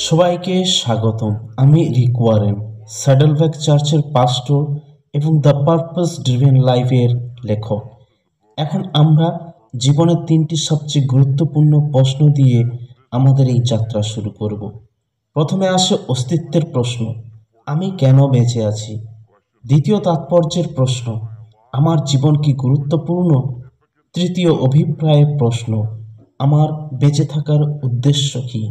সবাইকে স্বাগতম। আমি রিক ওয়ারেন, স্যাডলব্যাক চার্চের পাস্টর এবং দ্য পারপাস ড্রিভেন লাইফের লেখক। এখন আমরা জীবনের 3টি সবচেয়ে গুরুত্বপূর্ণ প্রশ্ন দিয়ে আমাদের এই যাত্রা শুরু করব। প্রথমে আসে অস্তিত্বের প্রশ্ন, আমি কেন বেঁচে আছি? দ্বিতীয় তাৎপর্যের প্রশ্ন, আমার জীবন কি গুরুত্বপূর্ণ? তৃতীয় অভিপ্রায়ের প্রশ্ন, আমার বেঁচে থাকার উদ্দেশ্য কী?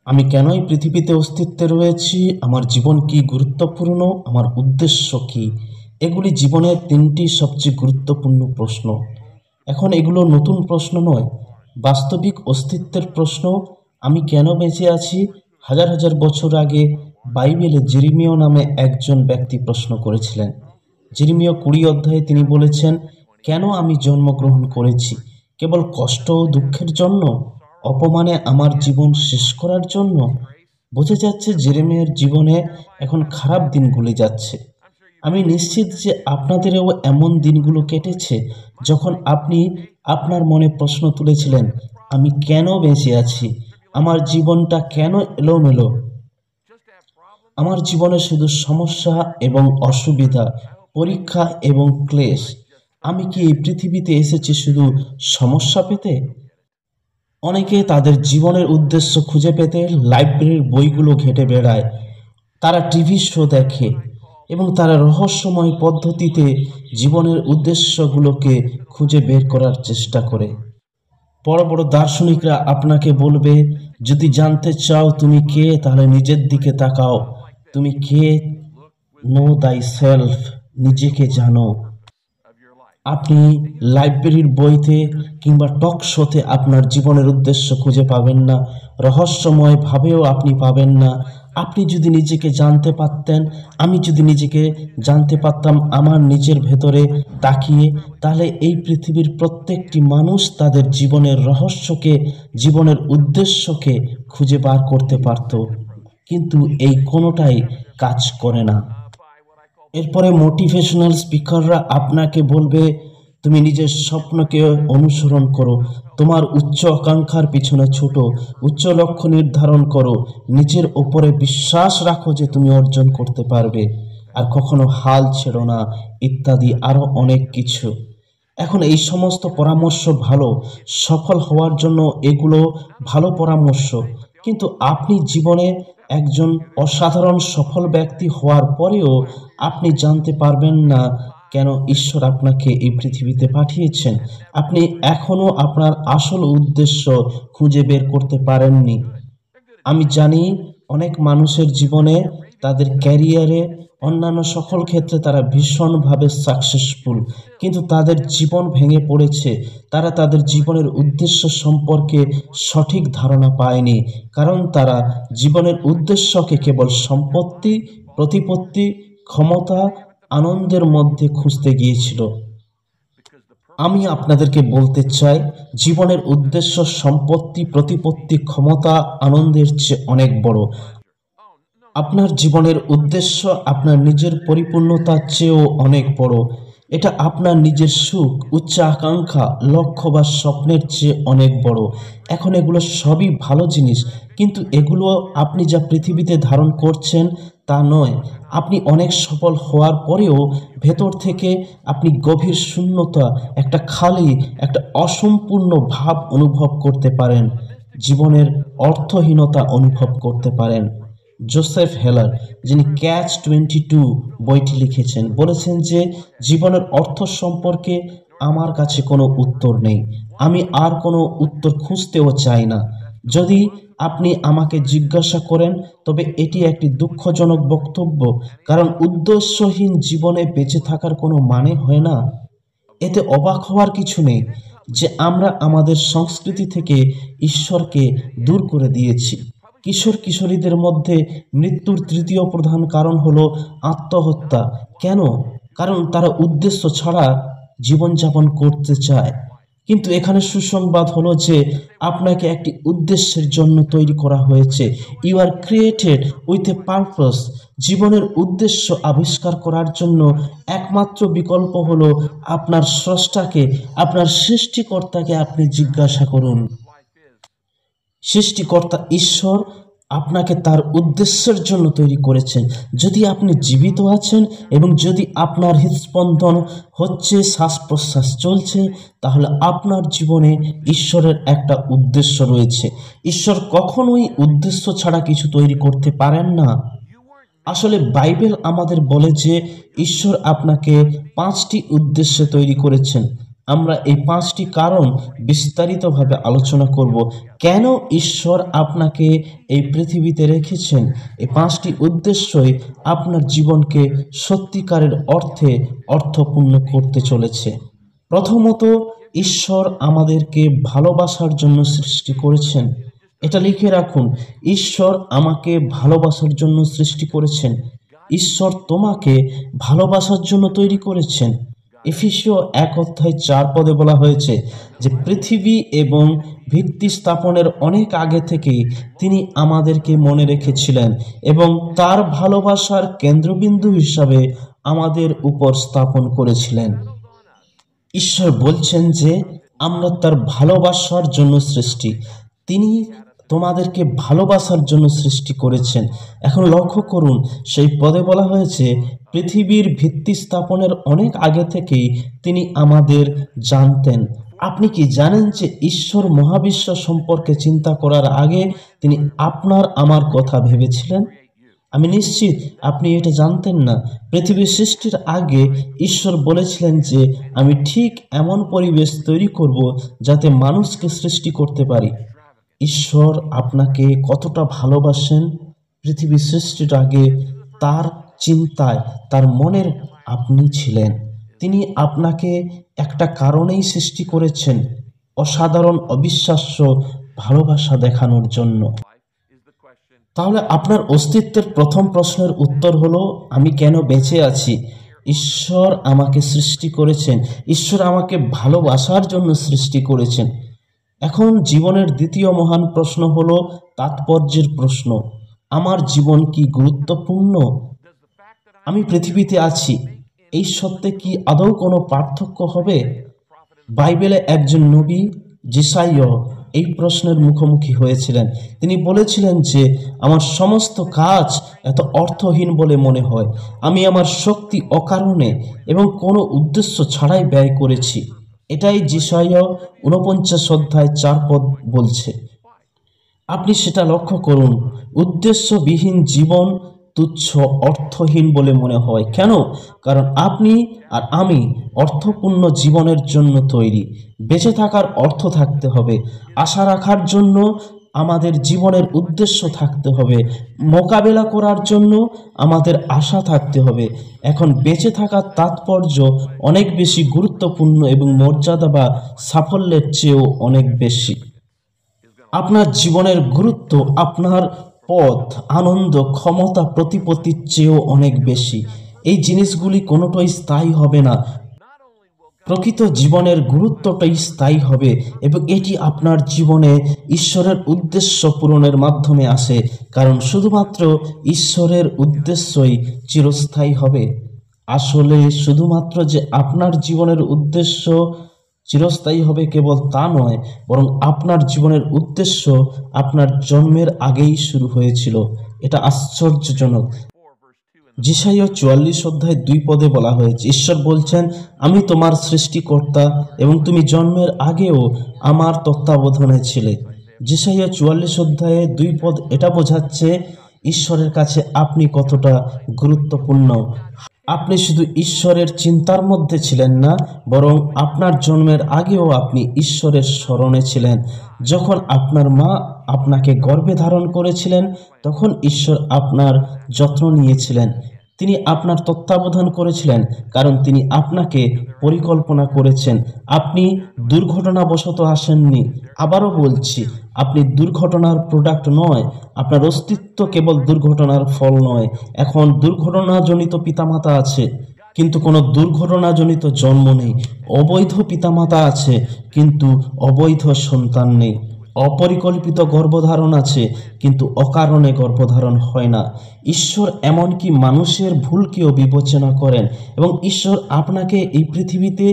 আমি কেনই পৃথিবীতে অস্তিত্বে রয়েছি? আমার জীবন কি গুরুত্বপূর্ণ? আমার উদ্দেশ্য কী? এগুলি জীবনের 3টি সবচেয়ে গুরুত্বপূর্ণ প্রশ্ন। এখন এগুলো নতুন প্রশ্ন নয়, বাস্তবিক অস্তিত্বের প্রশ্ন। আমি কেন বেঁচে আছি? হাজার হাজার বছর আগে বাইবেলে জেরেমিয়া নামে একজন ব্যক্তি প্রশ্ন করেছিলেন। জেরেমিয়া 20 অধ্যায়ে তিনি বলেছেন, কেন আমি জন্মগ্রহণ করেছি? কেবল কষ্ট ও দুঃখের জন্য? অপমানে আমার জীবন শেষ করার জন্য? বোঝা যাচ্ছে জেরেমিয়ার জীবনে এখন খারাপ দিনগুলি যাচ্ছে। আমি নিশ্চিত যে আপনাদেরও এমন দিনগুলো কেটেছে যখন আপনি আপনার মনে প্রশ্ন তুলেছিলেন, আমি কেন বেঁচে আছি? আমার জীবনটা কেন এলোমেলো? আমার জীবনে শুধু সমস্যা এবং অসুবিধা, পরীক্ষা এবং ক্লেশ। আমি কি এই পৃথিবীতে এসেছি শুধু সমস্যা পেতে? অনেকে তাদের জীবনের উদ্দেশ্য খুঁজে পেতে লাইব্রেরির বইগুলো ঘেঁটে বেড়ায়, তারা টিভি শো দেখে এবং তারা রহস্যময় পদ্ধতিতে জীবনের উদ্দেশ্যগুলোকে খুঁজে বের করার চেষ্টা করে। বড় বড় দার্শনিকরা আপনাকে বলবে, যদি জানতে চাও তুমি কে, তাহলে নিজের দিকে তাকাও। তুমি কে? নো দাই সেলফ, নিজেকে জানো। আপনি লাইব্রেরির বইতে কিংবা টক শোতে আপনার জীবনের উদ্দেশ্য খুঁজে পাবেন না, রহস্যময় ভাবেও আপনি পাবেন না। আপনি যদি নিজেকে জানতে পারতেন, আমি যদি নিজেকে জানতে পারতাম আমার নিজের ভেতরে তাকিয়ে, তাহলে এই পৃথিবীর প্রত্যেকটি মানুষ তাদের জীবনের রহস্যকে, জীবনের উদ্দেশ্যকে খুঁজে বার করতে পারত। কিন্তু এই কোনোটাই কাজ করে না। এরপরে মোটিভেশনাল স্পিকাররা আপনাকে বলবে, তুমি নিজের স্বপ্নকে অনুসরণ করো, তোমার উচ্চ আকাঙ্ক্ষার পিছনে ছোটো, উচ্চ লক্ষ্য নির্ধারণ করো, নিজের ওপরে বিশ্বাস রাখো যে তুমি অর্জন করতে পারবে, আর কখনো হাল ছেড়ো না, ইত্যাদি আরও অনেক কিছু। এখন এই সমস্ত পরামর্শ ভালো, সফল হওয়ার জন্য এগুলো ভালো পরামর্শ, কিন্তু আপনি জীবনে একজন অসাধারণ সফল ব্যক্তি হওয়ার পরেও আপনি জানতে পারবেন না কেন ঈশ্বর আপনাকে এই পৃথিবীতে পাঠিয়েছেন। আপনি এখনও আপনার আসল উদ্দেশ্য খুঁজে বের করতে পারেননি। আমি জানি অনেক মানুষের জীবনে, তাদের ক্যারিয়ারে, অন্যান্য সকল ক্ষেত্রে তারা ভীষণভাবে সাকসেসফুল, কিন্তু তাদের জীবন ভেঙে পড়েছে। তারা তাদের জীবনের উদ্দেশ্য সম্পর্কে সঠিক ধারণা পায়নি, কারণ তারা জীবনের উদ্দেশ্যকে কেবল সম্পত্তি, প্রতিপত্তি, ক্ষমতা, আনন্দের মধ্যে খুঁজতে গিয়েছিল। আমি আপনাদেরকে বলতে চাই, জীবনের উদ্দেশ্য সম্পত্তি, প্রতিপত্তি, ক্ষমতা, আনন্দের চেয়ে অনেক বড়। আপনার জীবনের উদ্দেশ্য আপনার নিজের পরিপূর্ণতার চেয়েও অনেক বড়। এটা আপনার নিজের সুখ, উচ্চ আকাঙ্ক্ষা, লক্ষ্য বা স্বপ্নের চেয়ে অনেক বড়। এখন এগুলো সবই ভালো জিনিস, কিন্তু এগুলো আপনি যা পৃথিবীতে ধারণ করছেন তা নয়। আপনি অনেক সফল হওয়ার পরেও ভেতর থেকে আপনি গভীর শূন্যতা, একটা খালি, একটা অসম্পূর্ণ ভাব অনুভব করতে পারেন, জীবনের অর্থহীনতা অনুভব করতে পারেন। জোসেফ হেলার, যিনি ক্যাচ 22 বইটি লিখেছেন, বলেছেন যে জীবনের অর্থ সম্পর্কে আমার কাছে কোনো উত্তর নেই, আমি আর কোনো উত্তর খুঁজতেও চাই না। যদি আপনি আমাকে জিজ্ঞাসা করেন, তবে এটি একটি দুঃখজনক বক্তব্য, কারণ উদ্দেশ্যহীন জীবনে বেঁচে থাকার কোনো মানে হয় না। এতে অবাক হওয়ার কিছু নেই যে আমরা আমাদের সংস্কৃতি থেকে ঈশ্বরকে দূর করে দিয়েছি। কিশোর কিশোরীদের মধ্যে মৃত্যুর 3য় প্রধান কারণ হলো আত্মহত্যা। কেন? কারণ তারা উদ্দেশ্য ছাড়া জীবনযাপন করতে চায়। কিন্তু এখানে সুসংবাদ হলো যে আপনাকে একটি উদ্দেশ্যের জন্য তৈরি করা হয়েছে। You are created with a purpose. জীবনের উদ্দেশ্য আবিষ্কার করার জন্য একমাত্র বিকল্প হলো আপনার স্রষ্টাকে, আপনার সৃষ্টিকর্তাকে আপনি জিজ্ঞাসা করুন। সৃষ্টিকর্তা ঈশ্বর আপনাকে তার উদ্দেশ্যের জন্য তৈরি করেছেন। যদি আপনি জীবিত আছেন এবং যদি আপনার হৃদস্পন্দন হচ্ছে, শ্বাস প্রশ্বাস চলছে, তাহলে আপনার জীবনে ঈশ্বরের একটা উদ্দেশ্য রয়েছে। ঈশ্বর কখনোই উদ্দেশ্য ছাড়া কিছু তৈরি করতে পারেন না। আসলে বাইবেল আমাদের বলে যে ঈশ্বর আপনাকে 5টি উদ্দেশ্যে তৈরি করেছেন। আমরা এই 5টি কারণ বিস্তারিতভাবে আলোচনা করব। কেন ঈশ্বর আপনাকে এই পৃথিবীতে রেখেছেন? এই 5টি উদ্দেশ্যই আপনার জীবনকে সত্যিকারের অর্থে অর্থপূর্ণ করতে চলেছে। প্রথমত, ঈশ্বর আমাদেরকে ভালোবাসার জন্য সৃষ্টি করেছেন। এটা লিখে রাখুন, ঈশ্বর আমাকে ভালোবাসার জন্য সৃষ্টি করেছেন। ঈশ্বর তোমাকে ভালোবাসার জন্য তৈরি করেছেন। এফেসীয় 1:4 বলা হয়েছে যে পৃথিবী এবং ভিত্তি স্থাপনের অনেক আগে থেকেই তিনি আমাদেরকে মনে রেখেছিলেন এবং তার ভালোবাসার কেন্দ্রবিন্দু হিসাবে আমাদের উপর স্থাপন করেছিলেন। ঈশ্বর বলছেন যে আমরা তার ভালোবাসার জন্য সৃষ্টি। তিনি তোমাদেরকে ভালোবাসার জন্য সৃষ্টি করেছেন। এখন লক্ষ্য করুন, সেই পদে বলা হয়েছে পৃথিবীর ভিত্তি স্থাপনের অনেক আগে থেকেই তিনি আমাদের জানতেন। আপনি কি জানেন যে ঈশ্বর মহাবিশ্ব সম্পর্কে চিন্তা করার আগে তিনি আপনার আমার কথা ভেবেছিলেন? আমি নিশ্চিত আপনি এটা জানতেন না। পৃথিবী সৃষ্টির আগে ঈশ্বর বলেছিলেন যে আমি ঠিক এমন পরিবেশ তৈরি করব যাতে মানুষকে সৃষ্টি করতে পারি। ঈশ্বর আপনাকে কতটা ভালোবাসেন পৃথিবী সৃষ্টির আগে তার চিন্তায়, তার মনের আপনি ছিলেন। তিনি আপনাকে একটা কারণেই সৃষ্টি করেছেন, অসাধারণ অবিশ্বাস্য ভালোবাসা দেখানোর জন্য। তাহলে আপনার অস্তিত্বের প্রথম প্রশ্নের উত্তর হলো, আমি কেন বেঁচে আছি? ঈশ্বর আমাকে সৃষ্টি করেছেন, ঈশ্বর আমাকে ভালোবাসার জন্য সৃষ্টি করেছেন। এখন জীবনের দ্বিতীয় মহান প্রশ্ন হলো তাৎপর্যের প্রশ্ন। আমার জীবন কি গুরুত্বপূর্ণ? আমি পৃথিবীতে আছি, এই সত্যে কি আদৌ কোনো পার্থক্য হবে? বাইবেলে একজন নবী যেসাইয়া এই প্রশ্নের মুখোমুখি হয়েছিলেন। তিনি বলেছিলেন যে আমার সমস্ত কাজ এত অর্থহীন বলে মনে হয়। আমি আমার শক্তি অকারণে এবং কোনো উদ্দেশ্য ছাড়াই ব্যয় করেছি। এটাই যেসাইয়া 49:4 বলছে। আপনি সেটা লক্ষ্য করুন। উদ্দেশ্যবিহীন জীবন তুচ্ছ, অর্থহীন বলে মনে হয়। কেন? কারণ আপনি আর আমি অর্থপূর্ণ জীবনের জন্য তৈরি। বেঁচে থাকার অর্থ থাকতে হবে, আশা রাখার জন্য আমাদের জীবনের উদ্দেশ্য থাকতে হবে, মোকাবেলা করার জন্য আমাদের আশা থাকতে হবে। এখন বেঁচে থাকার তাৎপর্য অনেক বেশি গুরুত্বপূর্ণ এবং মর্যাদা বা সাফল্যের চেয়েও অনেক বেশি। আপনার জীবনের গুরুত্ব আপনার পথ, আনন্দ, ক্ষমতা, প্রতিপত্তির চেয়েও অনেক বেশি। এই জিনিসগুলি কোনোটাই স্থায়ী হবে না। প্রকৃত জীবনের গুরুত্বটাই স্থায়ী হবে এবং এটি আপনার জীবনে ঈশ্বরের উদ্দেশ্য পূরণের মাধ্যমে আসে, কারণ শুধুমাত্র ঈশ্বরের উদ্দেশ্যই চিরস্থায়ী হবে। আসলে শুধুমাত্র যে আপনার জীবনের উদ্দেশ্য চিরস্থায়ী হবে কেবল তা নয়, বরং আপনার জীবনের উদ্দেশ্য আপনার জন্মের আগেই শুরু হয়েছিল। এটা আশ্চর্যজনক। যেসাইয়া 44:2 বলা হয়েছে, ঈশ্বর বলছেন, আমি তোমার সৃষ্টিকর্তা এবং তুমি জন্মের আগেও আমার তত্ত্বাবধানে ছিলে। যেসাইয়া 44:2 এটা বোঝাচ্ছে ঈশ্বরের কাছে আপনি কতটা গুরুত্বপূর্ণ। আপনি শুধু ঈশ্বরের চিন্তার মধ্যে ছিলেন না, বরং আপনার জন্মের আগেও আপনি ঈশ্বরের স্মরণে ছিলেন। যখন আপনার মা আপনাকে গর্ভে ধারণ করেছিলেন, তখন ঈশ্বর আপনার যত্ন নিয়েছিলেন। তিনি আপনার তত্ত্বাবধান করেছিলেন, কারণ তিনি আপনাকে পরিকল্পনা করেছেন। আপনি দুর্ঘটনাবশত আসেননি। আবারও বলছি, আপনি দুর্ঘটনার প্রোডাক্ট নয়। আপনার অস্তিত্ব কেবল দুর্ঘটনার ফল নয়। এখন দুর্ঘটনাজনিত পিতামাতা আছে, কিন্তু কোনো দুর্ঘটনাজনিত জন্ম নেই। অবৈধ পিতামাতা আছে, কিন্তু অবৈধ সন্তান নেই। অপরিকল্পিত গর্ভধারণ আছে, কিন্তু অকারণে গর্ভধারণ হয় না। ঈশ্বর এমনকি মানুষের ভুলকেও বিবেচনা করেন এবং ঈশ্বর আপনাকে এই পৃথিবীতে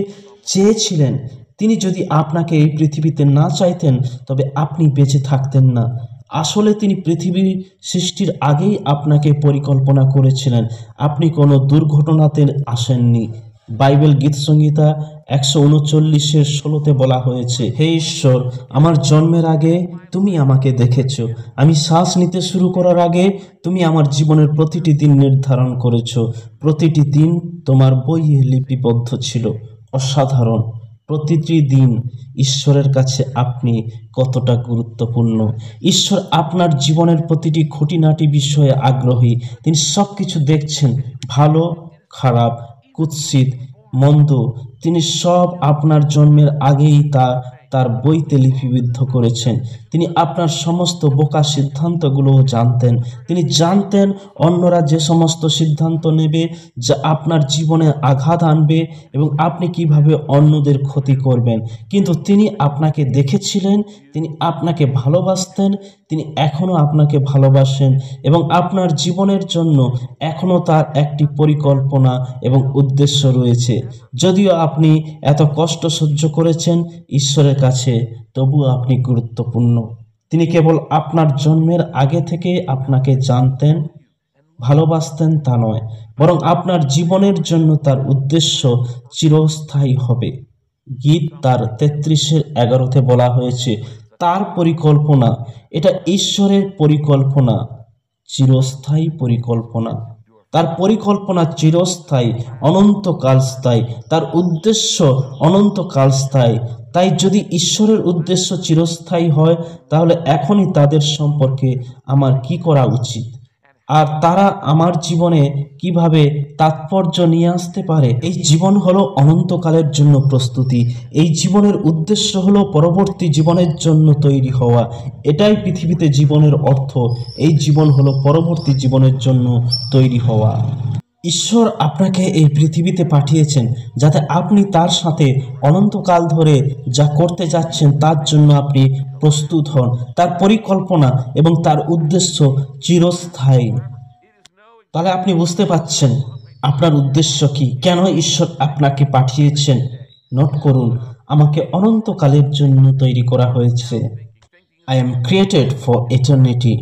চেয়েছিলেন। তিনি যদি আপনাকে এই পৃথিবীতে না চাইতেন, তবে আপনি বেঁচে থাকতেন না। আসলে তিনি পৃথিবী সৃষ্টির আগেই আপনাকে পরিকল্পনা করেছিলেন। আপনি কোনো দুর্ঘটনাতে আসেননি। বাইবেল গীত সংহিতা 139:16 বলা হয়েছে, হে ঈশ্বর, আমার জন্মের আগে তুমি আমাকে দেখেছ। আমি শ্বাস নিতে শুরু করার আগে তুমি আমার জীবনের প্রতিটি দিন নির্ধারণ করেছ। প্রতিটি দিন তোমার বইয়ে লিপিবদ্ধ ছিল। অসাধারণ। প্রতিটি দিন ঈশ্বরের কাছে আপনি কতটা গুরুত্বপূর্ণ। ঈশ্বর আপনার জীবনের প্রতিটি খুঁটিনাটি বিষয়ে আগ্রহী। তিনি সব কিছু দেখছেন, ভালো, খারাপ, কুৎসিত, মন্দ। তিনি সব আপনার জন্মের আগেই তার বইতে লিপিবদ্ধ করেছেন। তিনি আপনার সমস্ত বোকা সিদ্ধান্তগুলোও জানতেন। তিনি জানতেন অন্যরা যে সমস্ত সিদ্ধান্ত নেবে যা আপনার জীবনে আঘাত আনবে এবং আপনি কিভাবে অন্যদের ক্ষতি করবেন। কিন্তু তিনি আপনাকে দেখেছিলেন, তিনি আপনাকে ভালোবাসতেন, তিনি এখনও আপনাকে ভালোবাসেন এবং আপনার জীবনের জন্য এখনও তার একটি পরিকল্পনা এবং উদ্দেশ্য রয়েছে। যদিও আপনি এত কষ্ট সহ্য করেছেন ঈশ্বরের কাছে, তবুও আপনি গুরুত্বপূর্ণ। তিনি কেবল আপনার জন্মের আগে থেকে আপনাকে জানতেন, ভালোবাসতেন তা নয়, বরং আপনার জীবনের জন্য তার উদ্দেশ্য চিরস্থায়ী হবে। গীত তার 33:11 বলা হয়েছে, তার পরিকল্পনা, এটা ঈশ্বরের পরিকল্পনা, চিরস্থায়ী পরিকল্পনা। তার পরিকল্পনা চিরস্থায়ী, অনন্তকাল স্থায়ী। তার উদ্দেশ্য অনন্তকাল স্থায়ী। তাই যদি ঈশ্বরের উদ্দেশ্য চিরস্থায়ী হয়, তাহলে এখনই তাদের সম্পর্কে আমার কি করা উচিত আর তারা আমার জীবনে কিভাবে তাৎপর্য নিয়ে আসতে পারে। এই জীবন হলো অনন্তকালের জন্য প্রস্তুতি। এই জীবনের উদ্দেশ্য হলো পরবর্তী জীবনের জন্য তৈরি হওয়া। এটাই পৃথিবীতে জীবনের অর্থ। এই জীবন হলো পরবর্তী জীবনের জন্য তৈরি হওয়া। ঈশ্বর আপনাকে এই পৃথিবীতে পাঠিয়েছেন যাতে আপনি তার সাথে অনন্তকাল ধরে যা করতে যাচ্ছেন তার জন্য আপনি প্রস্তুত হন। তার পরিকল্পনা এবং তার উদ্দেশ্য চিরস্থায়ী। তাহলে আপনি বুঝতে পারছেন আপনার উদ্দেশ্য কি, কেন ঈশ্বর আপনাকে পাঠিয়েছেন। নোট করুন, আমাকে অনন্তকালের জন্য তৈরি করা হয়েছে। I am created for eternity.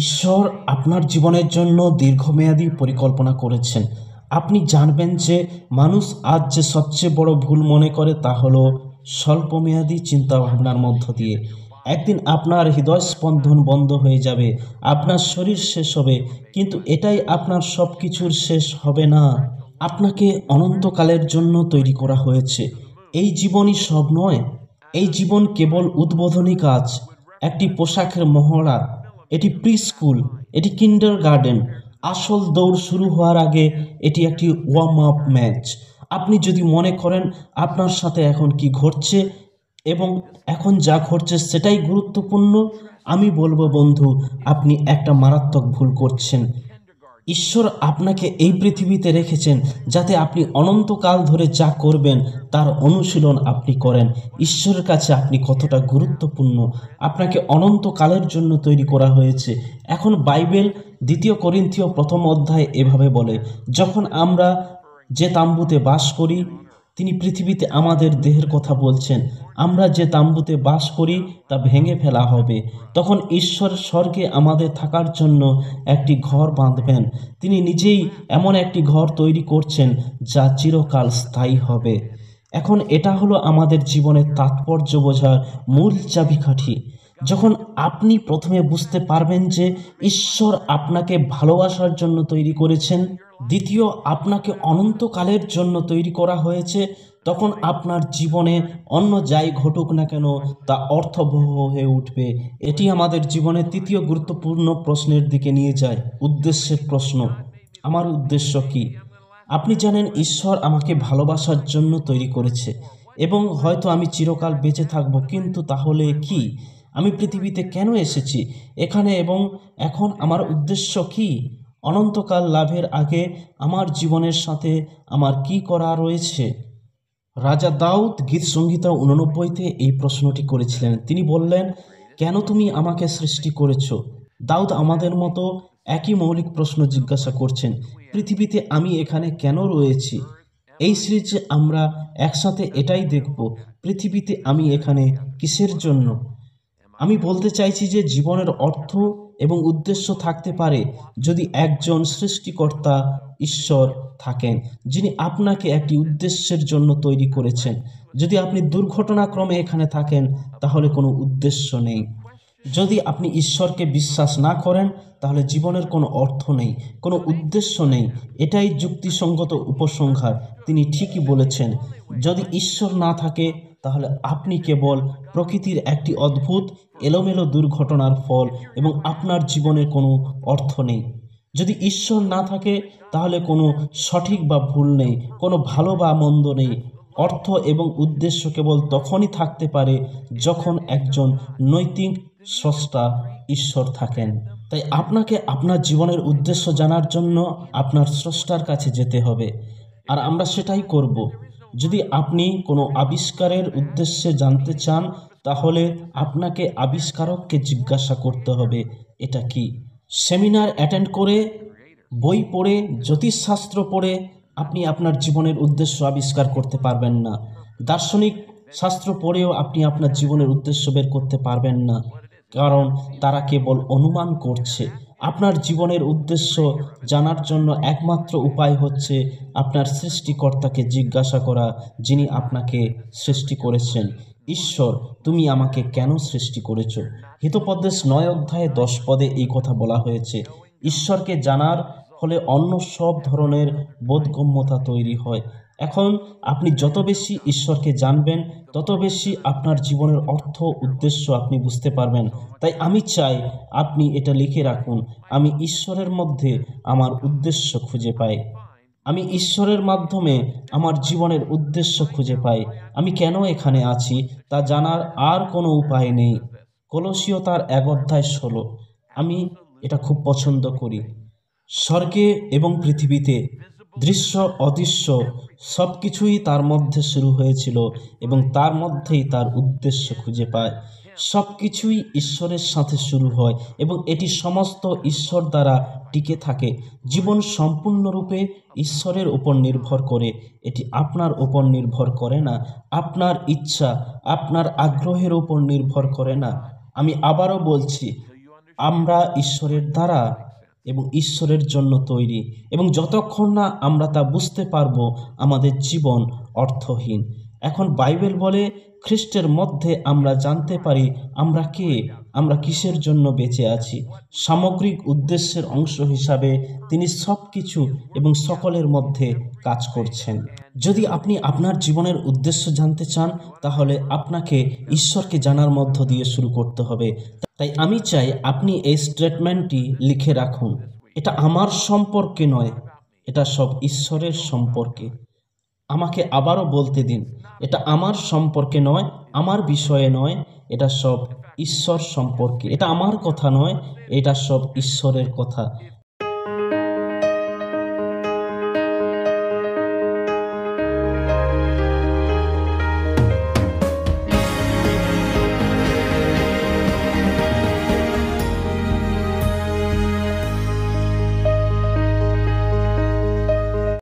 ঈশ্বর আপনার জীবনের জন্য দীর্ঘমেয়াদী পরিকল্পনা করেছেন। আপনি জানবেন যে মানুষ আজ যে সবচেয়ে বড় ভুল মনে করে তা হলো স্বল্পমেয়াদী চিন্তাভাবনার মধ্য দিয়ে। একদিন আপনার হৃদয় স্পন্দন বন্ধ হয়ে যাবে, আপনার শরীর শেষ হবে, কিন্তু এটাই আপনার সব কিছুর শেষ হবে না। আপনাকে অনন্তকালের জন্য তৈরি করা হয়েছে। এই জীবনই সব নয়। এই জীবন কেবল উদ্বোধনী কাজ, একটি পোশাকের মহড়া, এটি প্রি স্কুল, এটি কিন্ডার গার্ডেন। আসল দৌড় শুরু হওয়ার আগে এটি একটি ওয়ার্ম আপ ম্যাচ। আপনি যদি মনে করেন আপনার সাথে এখন কি ঘটছে এবং এখন যা ঘটছে সেটাই গুরুত্বপূর্ণ, আমি বলবো বন্ধু, আপনি একটা মারাত্মক ভুল করছেন। ঈশ্বর আপনাকে এই পৃথিবীতে রেখেছেন যাতে আপনি অনন্তকাল ধরে যা করবেন তার অনুশীলন আপনি করেন। ঈশ্বরের কাছে আপনি কতটা গুরুত্বপূর্ণ, আপনাকে অনন্তকালের জন্য তৈরি করা হয়েছে। এখন বাইবেল 2 করিন্থীয় 1 অধ্যায় এভাবে বলে, যখন আমরা যে তাম্বুতে বাস করি, তিনি পৃথিবীতে আমাদের দেহের কথা বলছেন, আমরা যে তাম্বুতে বাস করি তা ভেঙে ফেলা হবে। তখন ঈশ্বর স্বর্গে আমাদের থাকার জন্য একটি ঘর বাঁধবেন। তিনি নিজেই এমন একটি ঘর তৈরি করছেন যা চিরকাল স্থায়ী হবে। এখন এটা হলো আমাদের জীবনের তাৎপর্য বোঝার মূল চাবিকাঠি। যখন আপনি প্রথমে বুঝতে পারবেন যে ঈশ্বর আপনাকে ভালোবাসার জন্য তৈরি করেছেন, দ্বিতীয় আপনাকে অনন্তকালের জন্য তৈরি করা হয়েছে, তখন আপনার জীবনে অন্য যাই ঘটুক না কেন তা অর্থবহ হয়ে উঠবে। এটি আমাদের জীবনের 3য় গুরুত্বপূর্ণ প্রশ্নের দিকে নিয়ে যায়, উদ্দেশ্যের প্রশ্ন। আমার উদ্দেশ্য কি? আপনি জানেন ঈশ্বর আমাকে ভালোবাসার জন্য তৈরি করেছে এবং হয়তো আমি চিরকাল বেঁচে থাকব, কিন্তু তাহলে কি? আমি পৃথিবীতে কেন এসেছি এখানে এবং এখন আমার উদ্দেশ্য কি? অনন্তকাল লাভের আগে আমার জীবনের সাথে আমার কি করা রয়েছে? রাজা দাউদ গীত সংহিতা 89-তে এই প্রশ্নটি করেছিলেন। তিনি বললেন, কেন তুমি আমাকে সৃষ্টি করেছ? দাউদ আমাদের মতো একই মৌলিক প্রশ্ন জিজ্ঞাসা করছেন, পৃথিবীতে আমি এখানে কেন রয়েছি? এই সিরিজে আমরা একসাথে এটাই দেখব, পৃথিবীতে আমি এখানে কিসের জন্য। আমি বলতে চাইছি যে জীবনের অর্থ এবং উদ্দেশ্য থাকতে পারে যদি একজন সৃষ্টিকর্তা ঈশ্বর থাকেন, যিনি আপনাকে একটি উদ্দেশ্যের জন্য তৈরি করেছেন। যদি আপনি দুর্ঘটনাক্রমে এখানে থাকেন, তাহলে কোনো উদ্দেশ্য নেই। যদি আপনি ঈশ্বরকে বিশ্বাস না করেন, তাহলে জীবনের কোনো অর্থ নেই, কোনো উদ্দেশ্য নেই। এটাই যুক্তিসঙ্গত উপসংহার। তিনি ঠিকই বলেছেন। যদি ঈশ্বর না থাকে, তাহলে আপনি কেবল প্রকৃতির একটি অদ্ভুত এলোমেলো দুর্ঘটনার ফল এবং আপনার জীবনের কোনো অর্থ নেই। যদি ঈশ্বর না থাকে, তাহলে কোনো সঠিক বা ভুল নেই, কোনো ভালো বা মন্দ নেই। অর্থ এবং উদ্দেশ্য কেবল তখনই থাকতে পারে যখন একজন নৈতিক স্রষ্টা ঈশ্বর থাকেন। তাই আপনাকে আপনার জীবনের উদ্দেশ্য জানার জন্য আপনার স্রষ্টার কাছে যেতে হবে, আর আমরা সেটাই করব। যদি আপনি কোনো আবিষ্কারের উদ্দেশ্যে জানতে চান, তাহলে আপনাকে আবিষ্কারককে জিজ্ঞাসা করতে হবে এটা কি। সেমিনার অ্যাটেন্ড করে, বই পড়ে, জ্যোতিষশাস্ত্র পড়ে আপনি আপনার জীবনের উদ্দেশ্য আবিষ্কার করতে পারবেন না। দার্শনিক শাস্ত্র পড়েও আপনি আপনার জীবনের উদ্দেশ্য বের করতে পারবেন না, কারণ তারা কেবল অনুমান করছে। আপনার জীবনের উদ্দেশ্য জানার জন্য একমাত্র উপায় হচ্ছে আপনার সৃষ্টিকর্তাকে জিজ্ঞাসা করা, যিনি আপনাকে সৃষ্টি করেছেন। ঈশ্বর, তুমি আমাকে কেন সৃষ্টি করেছ? হিতোপদেশ 9 অধ্যায়ে 10 পদে এই কথা বলা হয়েছে। ঈশ্বরকে জানার ফলে অন্য সব ধরনের বোধগম্যতা তৈরি হয়। এখন আপনি যত বেশি ঈশ্বরকে জানবেন, তত বেশি আপনার জীবনের অর্থ উদ্দেশ্য আপনি বুঝতে পারবেন। তাই আমি চাই আপনি এটা লিখে রাখুন, আমি ঈশ্বরের মধ্যে আমার উদ্দেশ্য খুঁজে পাই। আমি ঈশ্বরের মাধ্যমে আমার জীবনের উদ্দেশ্য খুঁজে পাই। আমি কেন এখানে আছি তা জানার আর কোনো উপায় নেই। কলোসীয় তার 1 অধ্যায় 16। আমি এটা খুব পছন্দ করি। স্বর্গে এবং পৃথিবীতে দৃশ্য অদৃশ্য সব কিছুই তার মধ্যে শুরু হয়েছিল এবং তার মধ্যেই তার উদ্দেশ্য খুঁজে পায়। সব কিছুই ঈশ্বরের সাথে শুরু হয় এবং এটি সমস্ত ঈশ্বর দ্বারা টিকে থাকে। জীবন সম্পূর্ণরূপে ঈশ্বরের উপর নির্ভর করে। এটি আপনার উপর নির্ভর করে না, আপনার ইচ্ছা, আপনার আগ্রহের উপর নির্ভর করে না। আমি আবারও বলছি, আমরা ঈশ্বরের দ্বারা এবং ঈশ্বরের জন্য তৈরি, এবং যতক্ষণ না আমরা তা বুঝতে পারবো, আমাদের জীবন অর্থহীন। এখন বাইবেল বলে, খ্রিস্টের মধ্যে আমরা জানতে পারি আমরা কে, আমরা কিসের জন্য বেঁচে আছি। সামগ্রিক উদ্দেশ্যের অংশ হিসাবে তিনি সব কিছু এবং সকলের মধ্যে কাজ করছেন। যদি আপনি আপনার জীবনের উদ্দেশ্য জানতে চান, তাহলে আপনাকে ঈশ্বরকে জানার মধ্য দিয়ে শুরু করতে হবে। তাই আমি চাই আপনি এই স্টেটমেন্টটি লিখে রাখুন। এটা আমার সম্পর্কে নয়, এটা সব ঈশ্বরের সম্পর্কে। আমাকে আবারও বলতে দিন, এটা আমার সম্পর্কে নয়, আমার বিষয়ে নয়, এটা সব ঈশ্বর সম্পর্কে। এটা আমার কথা নয়, এটা সব ঈশ্বরের কথা।